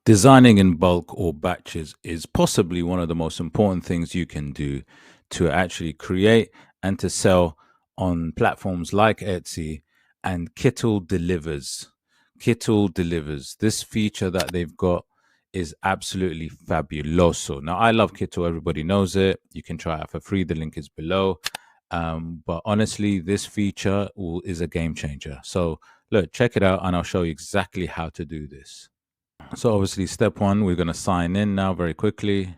Designing in bulk or batches is possibly one of the most important things you can do to actually create and to sell on platforms like Etsy. And Kittl delivers. Kittl delivers. This feature that they've got is absolutely fabuloso. Now, I love Kittl. Everybody knows it. You can try it for free. The link is below. But honestly, this feature is a game changer. So look, check it out, and I'll show you exactly how to do this. So obviously step one, we're going to sign in now very quickly.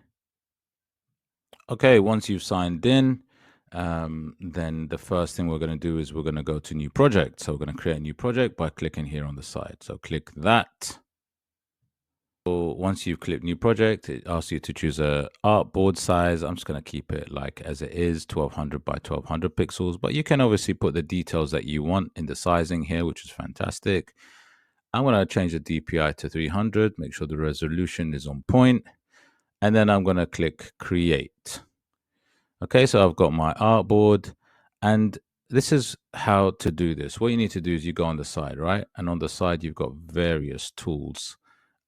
Okay, once you've signed in, then the first thing we're going to do is we're going to go to new project. So we're going to create a new project by clicking here on the side. So click that. So once you've clicked new project, it asks you to choose a artboard size. I'm just going to keep it like as it is, 1200 by 1200 pixels, but you can obviously put the details that you want in the sizing here, which is fantastic. I'm going to change the DPI to 300, make sure the resolution is on point, and then I'm going to click create. Okay, so I've got my artboard, and this is how to do this. What you need to do is you go on the side, right? And on the side, you've got various tools,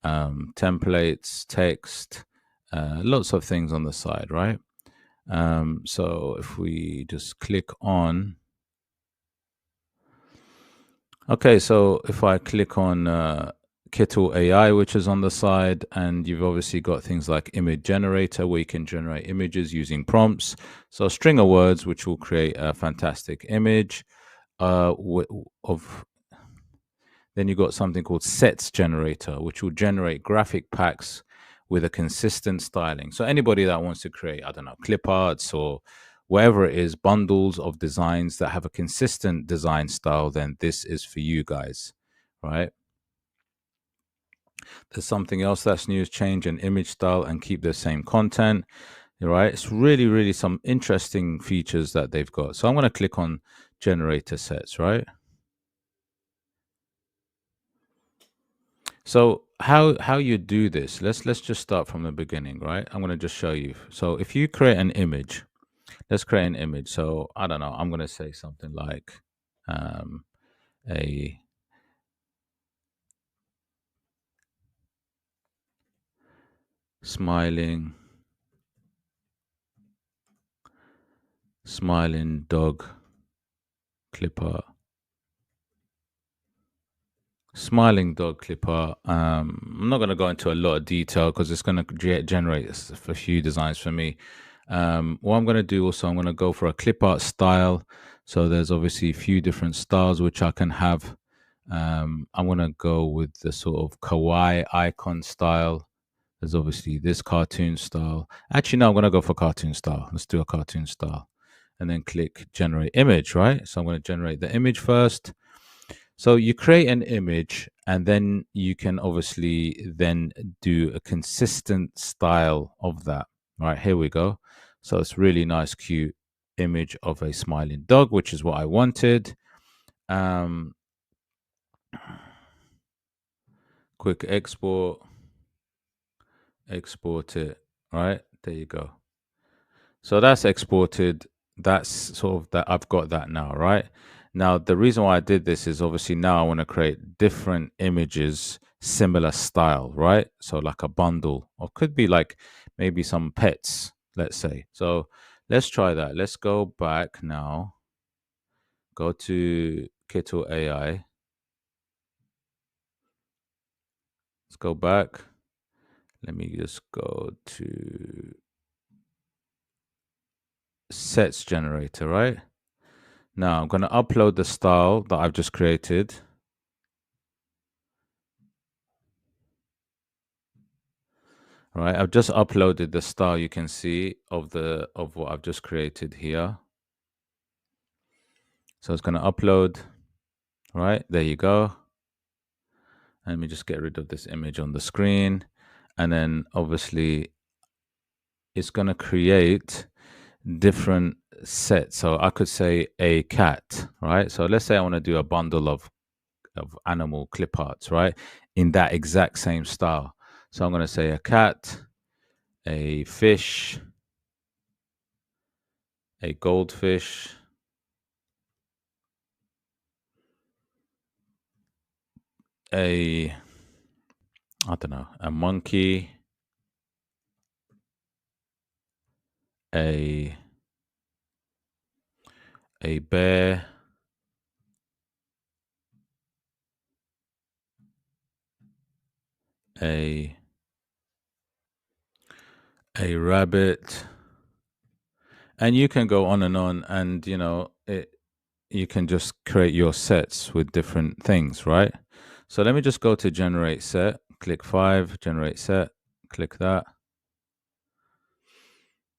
templates, text, lots of things on the side, right? So if we just click on, okay, so if I click on Kittl AI, which is on the side, and you've obviously got things like image generator, where you can generate images using prompts. So a string of words, which will create a fantastic image of. Then you've got something called sets generator, which will generate graphic packs with a consistent styling. So anybody that wants to create, I don't know, clip arts or whatever it is, bundles of designs that have a consistent design style, then this is for you guys, right? There's something else that's new, is change an image style and keep the same content, right? It's really, really some interesting features that they've got. So I'm going to click on generator sets, right? So how you do this? Let's just start from the beginning, right? I'm going to just show you. So if you create an image, let's create an image. So I don't know, I'm going to say something like a smiling dog clipper. Smiling dog clipper. I'm not going to go into a lot of detail because it's going to generate a few designs for me. What I'm going to do also, I'm going to go for a clip art style. So there's obviously a few different styles which I can have. I'm going to go with the sort of kawaii icon style. There's obviously this cartoon style. Actually, no, I'm going to go for cartoon style. Let's do a cartoon style. And then click generate image, right? So I'm going to generate the image first. So you create an image, and then you can obviously then do a consistent style of that. All right, here we go. So it's really nice, cute image of a smiling dog, which is what I wanted. Quick export it. Right, there you go. So that's exported. That's sort of that. I've got that now, right? Now, the reason why I did this is obviously now I want to create different images, similar style, right? So like a bundle, or could be like maybe some pets, let's say. So let's try that. Let's go back now. Go to Kittl AI. Let's go back. Let me just go to sets generator, right? Now I'm going to upload the style that I've just created. All right, I've just uploaded the style you can see of what I've just created here. So it's going to upload. All right, there you go. Let me just get rid of this image on the screen. And then obviously it's going to create different sets. So I could say a cat, right? So let's say I want to do a bundle of animal clip arts, right? In that exact same style. So I'm going to say a cat, a fish, a goldfish, a I don't know, a monkey, a bear, a rabbit, and you can go on, and you can just create your sets with different things, right? So let me just go to generate set, click 5, generate set, click that,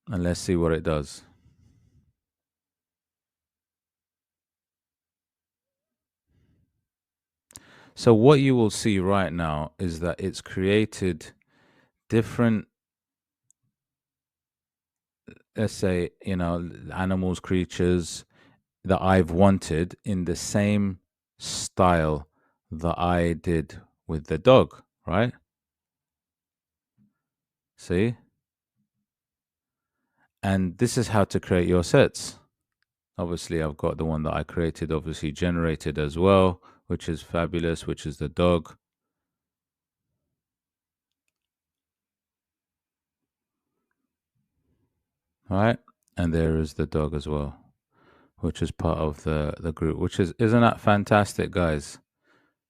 and let's see what it does. So what you will see right now is that it's created different, let's say, animals, creatures that I've wanted in the same style that I did with the dog, right? See? And this is how to create your sets. Obviously, I've got the one that I created, obviously generated as well, which is fabulous, which is the dog. All right. And there is the dog as well, which is part of the group, isn't that fantastic, guys?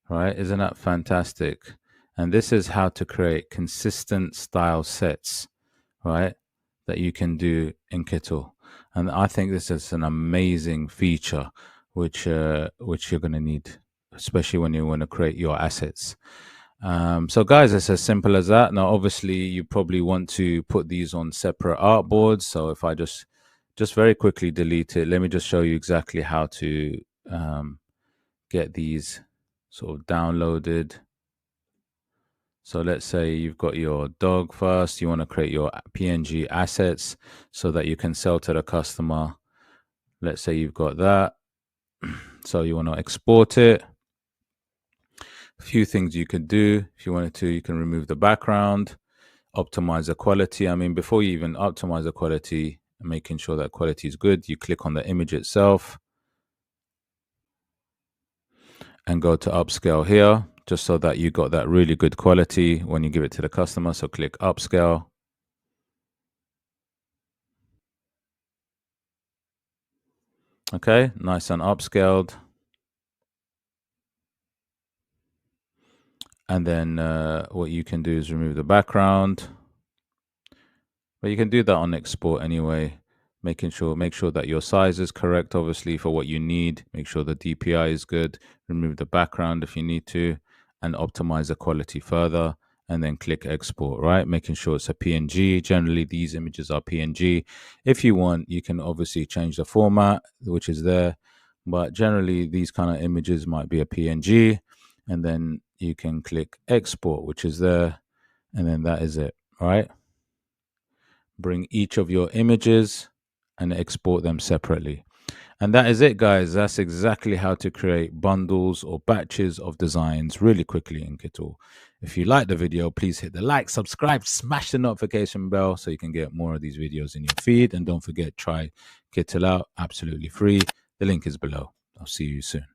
Right? Isn't that fantastic? And this is how to create consistent style sets, right? That you can do in Kittl. And I think this is an amazing feature, which you're going to need, especially when you want to create your assets. So guys, it's as simple as that. Now, obviously, you probably want to put these on separate artboards. So if I just very quickly delete it, let me just show you exactly how to get these sort of downloaded. So let's say you've got your dog first. You want to create your PNG assets so that you can sell to the customer. Let's say you've got that. So you want to export it. A few things you could do. If you wanted to, you can remove the background, optimize the quality. I mean, before you even optimize the quality, making sure that quality is good, you click on the image itself and go to upscale here, just so that you got that really good quality when you give it to the customer. So click upscale. Okay, nice and upscaled. And then what you can do is remove the background. But you can do that on export anyway, make sure that your size is correct, obviously, for what you need. Make sure the DPI is good. Remove the background if you need to, and optimize the quality further. And then click export, right? Making sure it's a PNG. Generally, these images are PNG. If you want, you can obviously change the format, which is there. But generally, these kind of images might be a PNG. And then you can click export, which is there. And then that is it, right? Bring each of your images and export them separately. And that is it, guys. That's exactly how to create bundles or batches of designs really quickly in Kittl. If you like the video, please hit the like, subscribe, smash the notification bell so you can get more of these videos in your feed. And don't forget, try Kittl out absolutely free. The link is below. I'll see you soon.